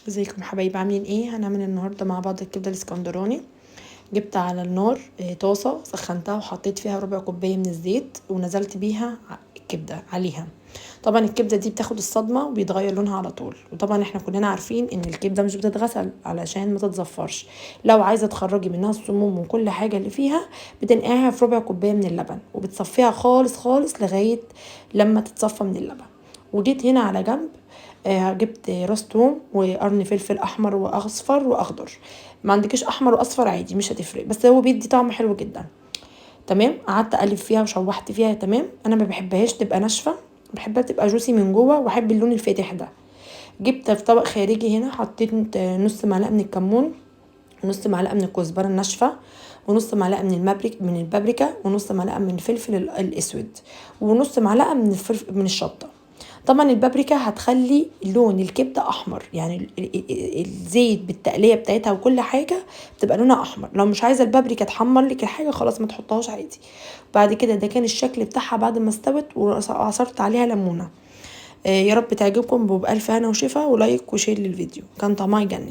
ازيكم يا حبايبي، عاملين ايه؟ هنعمل النهارده مع بعض الكبده الاسكندراني. جبت على النار طاسه، سخنتها وحطيت فيها ربع كوبايه من الزيت ونزلت بيها الكبده عليها. طبعا الكبده دي بتاخد الصدمه وبيتغير لونها على طول، وطبعا احنا كلنا عارفين ان الكبده مش بتتغسل علشان ما تتزفرش. لو عايزه تخرجي منها السموم وكل حاجه اللي فيها بتنقعيها في ربع كوبايه من اللبن وبتصفيها خالص خالص لغايه لما تتصفى من اللبن. وجيت هنا على جنب جبت راس توم وقرن فلفل احمر واصفر واخضر. ما عندكش احمر واصفر عادي مش هتفرق، بس هو بيدي طعم حلو جدا. تمام، قعدت اقلب فيها وشوحت فيها. تمام، انا ما بحبهاش تبقى ناشفه، بحبها تبقى جوسي من جوه واحب اللون الفاتح ده. جبت في طبق خارجي هنا حطيت نص معلقه من الكمون، ونص معلقه من الكزبره الناشفه، ونص معلقه من البابريكا، ونص معلقه من الفلفل الاسود، ونص معلقه من الشطه. طبعا البابريكا هتخلي لون الكبده احمر، يعني الزيت بالتقليه بتاعتها وكل حاجه بتبقى لونها احمر. لو مش عايزه البابريكا تحمر لك الحاجه خلاص ما تحطهاش عادي. بعد كده ده كان الشكل بتاعها بعد ما استوت، وعصرت عليها ليمونه. يا رب تعجبكم، وبألف هنا وشفا، ولايك وشير للفيديو، كان طعمها يجنن.